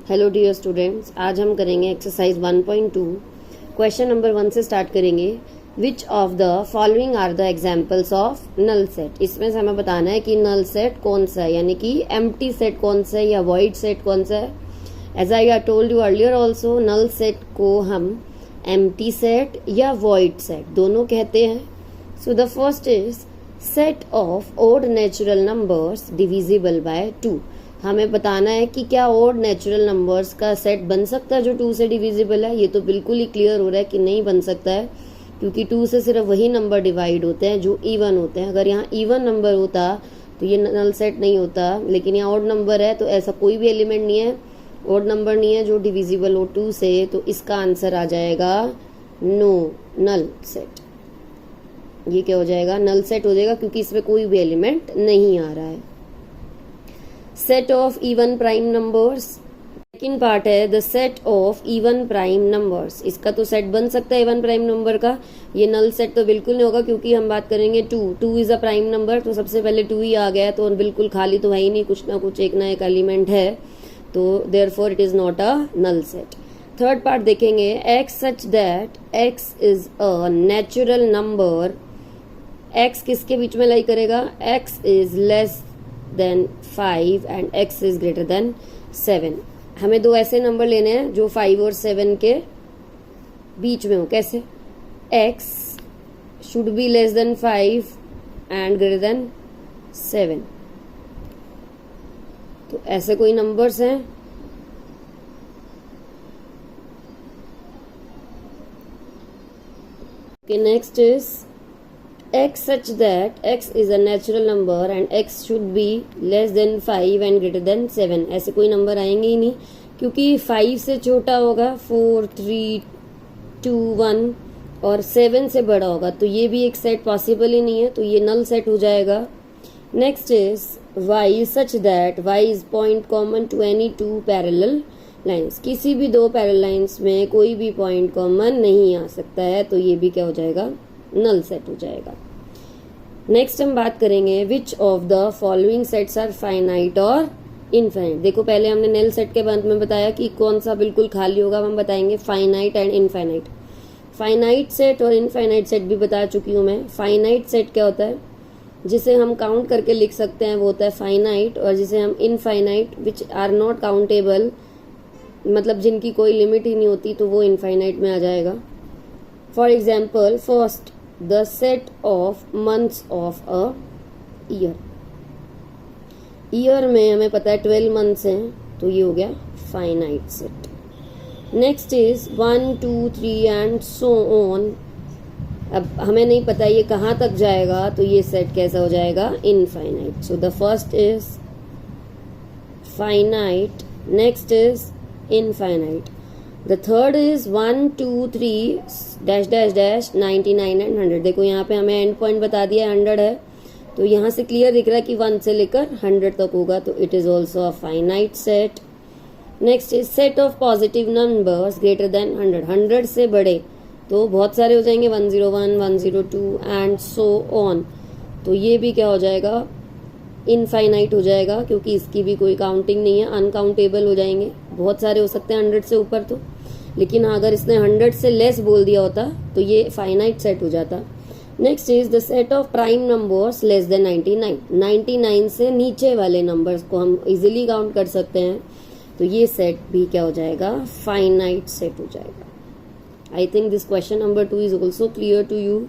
Hello dear students, आज हम करेंगे एक्सरसाइज 1.2। क्वेश्चन नंबर 1 से स्टार्ट करेंगे। Which of the following are the examples of null set. इसमें से हमें बताना है कि नल सेट कौन सा है, यानी कि एम्प्टी सेट कौन सा है या वॉइड सेट कौन सा है। As I told you earlier also, null set को हम एम्प्टी सेट या वॉइड सेट दोनों कहते हैं। So the first is set of odd natural numbers divisible by 2। हमें बताना है कि क्या ओड नेचुरल नंबर्स का सेट बन सकता है जो 2 से डिविजिबल है। ये तो बिल्कुल ही क्लियर हो रहा है कि नहीं बन सकता है, क्योंकि 2 से सिर्फ वही नंबर डिवाइड होते हैं जो इवन होते हैं। अगर यहाँ इवन नंबर होता तो ये नल सेट नहीं होता, लेकिन यहाँ ओड नंबर है तो ऐसा कोई भी एलिमेंट नहीं है, ओड नंबर नहीं है जो डिविजिबल हो 2 से। तो इसका आंसर आ जाएगा नो, नल सेट। ये क्या हो जाएगा? नल सेट हो जाएगा, क्योंकि इसमें कोई भी एलिमेंट नहीं आ रहा है। Set of even prime numbers, second part है the set of even prime numbers. इसका तो सेट बन सकता है इवन प्राइम नंबर का, ये नल सेट तो बिल्कुल नहीं होगा, क्योंकि हम बात करेंगे 2 इज अ प्राइम नंबर, तो सबसे पहले 2 ही आ गया, तो बिल्कुल खाली तो है ही नहीं, कुछ ना कुछ एक ना एक एलिमेंट है, तो therefore it is not a null set. Third part देखेंगे, x such that x is a natural number. X किसके बीच में लाई करेगा? X is less than 5 and x is greater than 7। हमें 2 ऐसे नंबर लेने हैं जो 5 और 7 के बीच में हो। कैसे? x should be less than 5 and greater than 7। तो ऐसे कोई नंबर्स हैं। Next is x such that x is a natural number and x should be less than 5 and greater than 7। ऐसे कोई नंबर आएंगे ही नहीं, क्योंकि 5 से छोटा होगा 4, 3, 2, 1 और 7 से बड़ा होगा, तो ये भी एक सेट पॉसिबल ही नहीं है, तो ये नल सेट हो जाएगा। Next is y such that y is point common to any 2 parallel lines। किसी भी 2 पैरेलल लाइन्स में कोई भी पॉइंट कॉमन नहीं आ सकता है, तो ये भी क्या हो जाएगा? नल सेट हो जाएगा। नेक्स्ट हम बात करेंगे which of the following sets are finite और इनफाइनाइट। देखो, पहले हमने नल सेट के बाद में बताया कि कौन सा बिल्कुल खाली होगा, हम बताएंगे finite and infinite. Finite set और इनफाइनाइट सेट भी बता चुकी हूँ मैं। फाइनाइट सेट क्या होता है? जिसे हम काउंट करके लिख सकते हैं वो होता है फाइनाइट, और जिसे हम infinite which are not countable, मतलब जिनकी कोई लिमिट ही नहीं होती, तो वो इनफाइनाइट में आ जाएगा। For example, first the set of months of a year. Year में हमें पता है 12 मंथ्स हैं, तो ये हो गया finite set. Next is 1, 2, 3 and so on. अब हमें नहीं पता ये कहाँ तक जाएगा, तो ये सेट कैसा हो जाएगा? Infinite. So the first is finite, next is infinite. The third is 1, 2, 3 dash dash dash 99 and 100। देखो यहाँ पे हमें एंड पॉइंट बता दिया 100 है, तो यहाँ से क्लियर दिख रहा है कि 1 से लेकर 100 तक होगा, तो it is also a finite set. Next is set of positive numbers greater than 100। 100 से बड़े तो बहुत सारे हो जाएंगे, 101, 102 एंड सो ऑन, तो ये भी क्या हो जाएगा? इनफाइनाइट हो जाएगा, क्योंकि इसकी भी कोई काउंटिंग नहीं है, अनकाउंटेबल हो जाएंगे। बहुत सारे हो सकते हैं 100 से ऊपर तो, लेकिन अगर इसने 100 से लेस बोल दिया होता तो ये फाइनाइट सेट हो जाता। Next is the set of prime numbers less than 99। 99 से नीचे वाले नंबर्स को हम इजीली काउंट कर सकते हैं, तो ये सेट भी क्या हो जाएगा? फाइनाइट सेट हो जाएगा। I think this question number 2 is also clear to you.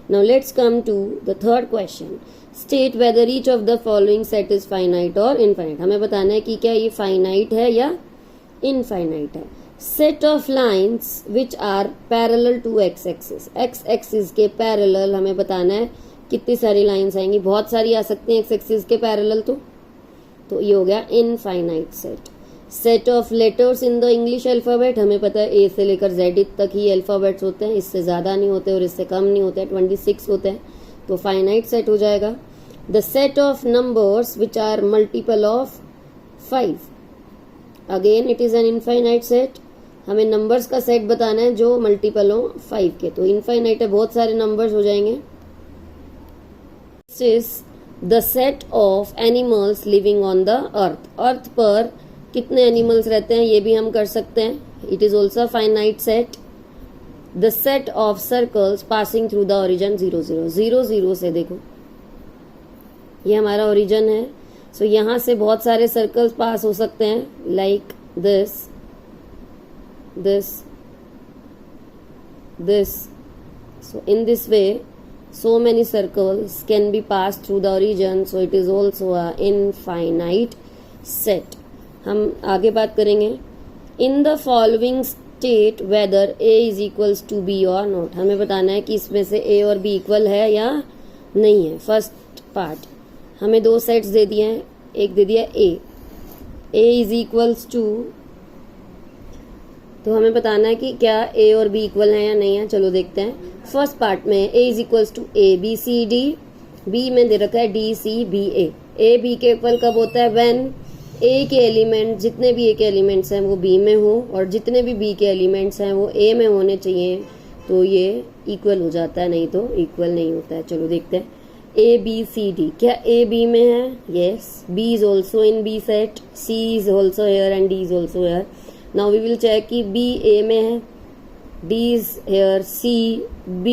Now let's come to the third question. State whether each of the following set is finite or infinite. हमें बताना है कि क्या ये finite है या infinite है। Set of lines which are parallel to x axis. x axis के parallel हमें बताना है कितनी सारी lines आएंगी। बहुत सारी आ सकती हैं x axis के parallel, तो ये हो गया infinite set. Set of letters in the English alphabet, हमें पता है ए से लेकर जेड तक ही अल्फाबेट्स होते हैं, इससे ज़्यादा नहीं होते और इससे कम नहीं होते हैं, 26 होते हैं, तो फाइनाइट सेट हो जाएगा। The set of numbers which are multiple of 5, again it is an infinite set. हमें नंबर्स का सेट बताना है जो मल्टीपल हो 5 के, तो इनफाइनाइट है, बहुत सारे नंबर्स हो जाएंगे। The set of animals living on the earth. Earth पर कितने एनिमल्स रहते हैं ये भी हम कर सकते हैं. It is also finite set. The set of circles passing through the origin 0 0 0 0 से, देखो ये हमारा ओरिजन है. सो यहां से बहुत सारे सर्कल्स पास हो सकते हैं, like this this this. So in this way so many circles can be passed through the origin, so it is also a infinite set. हम आगे बात करेंगे. in the following state whether a is equals to b or not. हमें बताना है कि इसमें से a और b इक्वल है या नहीं है. फर्स्ट पार्ट हमें दो सेट्स दे दिए हैं. एक दे दिया a is equals to, तो हमें बताना है कि क्या a और b इक्वल है या नहीं है. चलो देखते हैं. फर्स्ट पार्ट में a is equals to a b c d, b में दे रखा है d c b a b के इक्वल कब होता है? व्हेन a के एलिमेंट, जितने भी a के एलिमेंट्स हैं वो b में हो और जितने भी b के एलिमेंट्स हैं वो a में होने चाहिए, तो ये इक्वल हो जाता है, नहीं तो इक्वल नहीं होता है. चलो देखते हैं. a b c d, क्या a b में है? Yes. b is also in b set, c is also here and d is also here. Now we will check कि b a में है, d is here, c b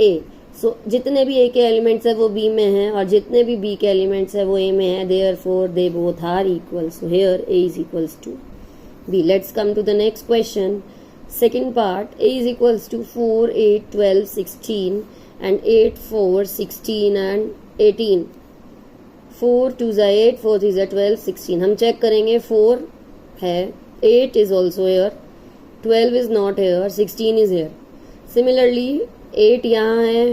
a. So जितने भी a के elements है वो b में हैं और जितने भी b के एलिमेंट्स है वो a में है. Therefore they both are equal. So here a is equals to b. Let's come to the next question. Second part. a is equals to 4 8 12 16 and 8 4 16 and 18. 4 2 जा 8, 4 3 जा 12 16. हम चेक करेंगे. 4 है, 8 is also here, 12 is not here, 16 is here. Similarly 8 यहाँ है,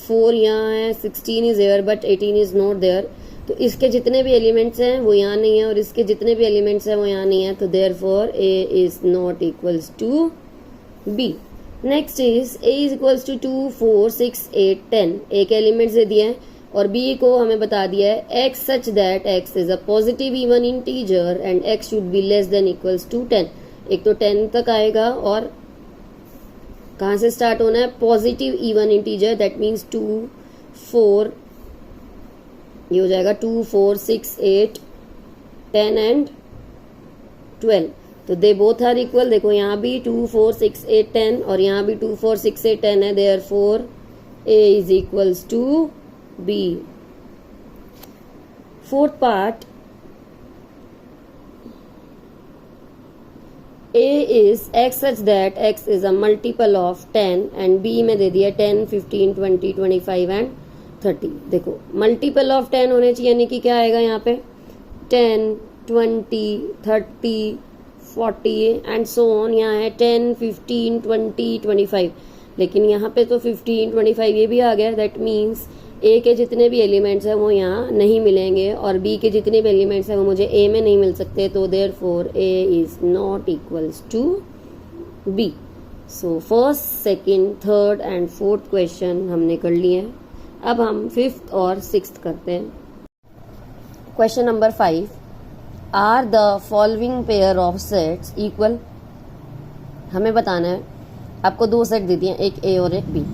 4 यहाँ है, 16 is here but 18 is not there. तो इसके जितने भी एलिमेंट्स हैं वो यहाँ नहीं है और इसके जितने भी एलिमेंट्स हैं वो यहाँ नहीं है, तो therefore a is not equals to b. Next is a is equals to 2 4 6 8 10. a के एलिमेंट्स दे दिए हैं और b को हमें बता दिया है x such that x is a positive even integer and x should be less than equals to 10. एक तो 10 तक आएगा और कहाँ से स्टार्ट होना है? Positive even integer, that means 2 4, ये हो जाएगा 2 4 6 8 10 एंड 12. तो दे बोथ आर इक्वल. देखो यहाँ भी 2 4 6 8 10 और यहाँ भी 2 4 6 8 10 है. Therefore a is equals to b. Fourth part. a is x such that x is a multiple of 10 and b में दे दिया 10 15 20 25 एंड 30. देखो मल्टीपल ऑफ 10 होने चाहिए, यानी कि क्या आएगा यहाँ पे? 10 20 30 40 एंड सो ऑन. यहाँ है 10 15 20 25, लेकिन यहाँ पे तो 15 25 ये भी आ गया. दैट मीन्स a के जितने भी एलिमेंट्स हैं वो यहाँ नहीं मिलेंगे और b के जितने भी एलिमेंट्स हैं वो मुझे a में नहीं मिल सकते, तो therefore a is not equals to b. So first second third and fourth question हमने कर लिए हैं. अब हम फिफ्थ और सिक्स्थ करते हैं. Question number 5. Are the following pair of sets equal. हमें बताना है, आपको दो सेट दे दिए, एक a और एक b.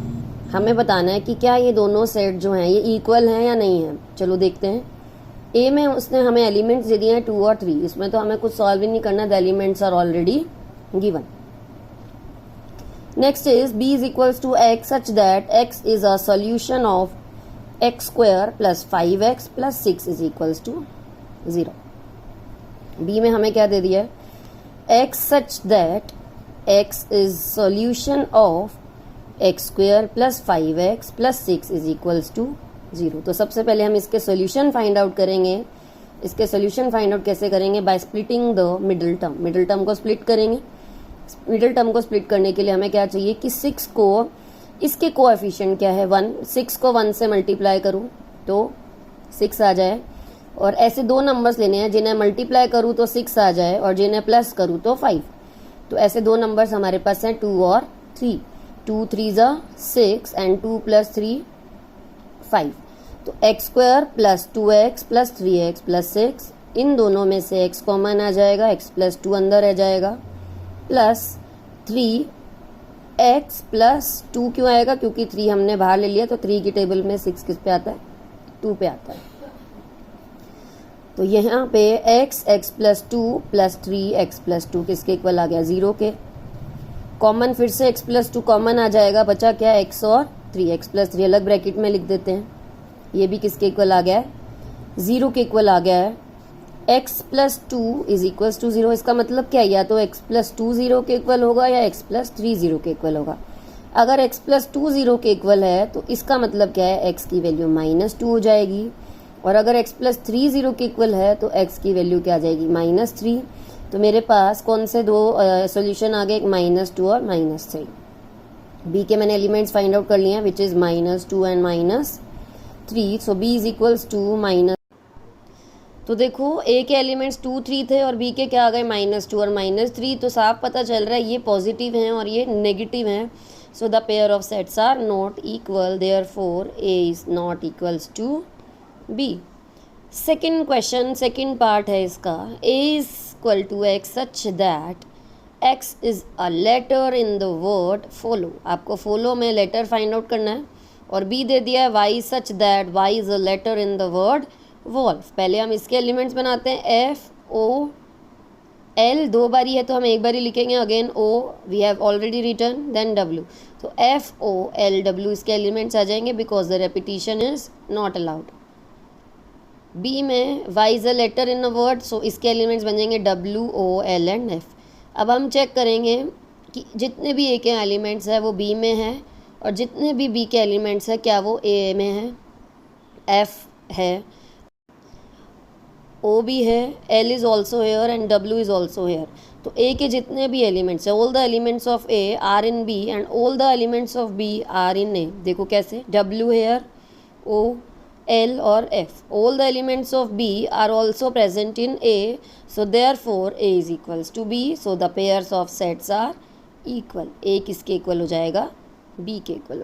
हमें बताना है कि क्या ये दोनों सेट जो हैं ये इक्वल हैं या नहीं है. चलो देखते हैं. a में उसने हमें एलिमेंट्स दे दिए हैं 2 और 3. इसमें तो हमें कुछ सॉल्व ही नहीं करना, the elements are already given. Next is b is equals to x such that x is a solution of x square plus 5x plus 6 is equals to 0. b में हमें क्या दे दिया है? x such that x is solution of x square plus 5x plus 6 is equals to 0. तो सबसे पहले हम इसके सोल्यूशन फाइंड आउट करेंगे. इसके सोल्यूशन फाइंड आउट कैसे करेंगे? By splitting the middle term. Middle term को स्प्लिट करेंगे. मिडिल टर्म को स्प्लिट करने के लिए हमें क्या चाहिए कि 6 को, इसके कोएफिशिएंट क्या है 1, 6 को 1 से मल्टीप्लाई करूं तो 6 आ जाए. और ऐसे दो नंबर्स लेने हैं जिन्हें मल्टीप्लाई करूं तो 6 आ जाए और जिन्हें प्लस करूं तो 5. तो ऐसे दो नंबर्स हमारे पास हैं 2 और 3. 2 3 जा 6 एंड 2 प्लस 3 5. तो x square plus 2x plus 3x plus 6, इन दोनों में से x कॉमन आ जाएगा, x प्लस 2 अंदर रह जाएगा, प्लस 3x प्लस 2 क्यों आएगा? क्योंकि 3 हमने बाहर ले लिया, तो 3 की टेबल में 6 किस पे आता है? 2 पे आता है. तो यहाँ पे x x+2 + 3x + 2 किसके इक्वल आ गया, 0 के। कॉमन फिर से x+2 कॉमन आ जाएगा, बचा क्या, x और 3, x + 3 अलग ब्रैकेट में लिख देते हैं। ये भी किसके इक्वल आ गया है, 0 के इक्वल आ गया है। x + 2 = 0, इसका मतलब क्या है, या तो x + 2 0 के इक्वल होगा या x + 3 0 के इक्वल होगा। अगर x + 2 0 के इक्वल है तो इसका मतलब क्या है, x की वैल्यू -2 हो जाएगी। और अगर x + 3 0 के इक्वल है तो x की वैल्यू क्या आ जाएगी, -3। तो मेरे पास कौन से दो सॉल्यूशन आ गए, एक -2 और -3। b के मैंने एलिमेंट्स फाइंड आउट कर लिए हैं, which is -2 and -3। So b = 2 तो देखो a के एलिमेंट्स 2 3 थे और b के क्या आ गए, -2 और -3। तो साफ पता चल रहा है ये पॉजिटिव हैं और ये नेगेटिव हैं। So the pair of sets are not equal, therefore a is not equals to b। Second question, second part है इसका, a is equal to x such that x is a letter in the word follow. आपको follow में letter find out करना है। और b दे दिया है y such that y is a letter in the word wolf. पहले हम इसके एलिमेंट्स बनाते हैं, FOL 2 बारी है तो हम एक बारी लिखेंगे, again O we have already written, then W। तो FOLW इसके एलिमेंट्स आ जाएंगे because the repetition is not allowed. B में Y is a letter in a word, so इसके एलिमेंट्स बन जाएंगे WOL एंड F। अब हम चेक करेंगे कि जितने भी A के एलिमेंट्स है वो B में है और जितने भी B के एलिमेंट्स है क्या वो A में है, F है, O भी है, L is also here and W is also here. तो A के जितने भी एलिमेंट्स है, all the elements of A are in B and all the elements of B are in A। देखो कैसे, W हेयर, O, L और F, all the elements of B are also present in A, so therefore A is equals to B। So the pairs of sets are equal. A किसके equal हो जाएगा, B के equal.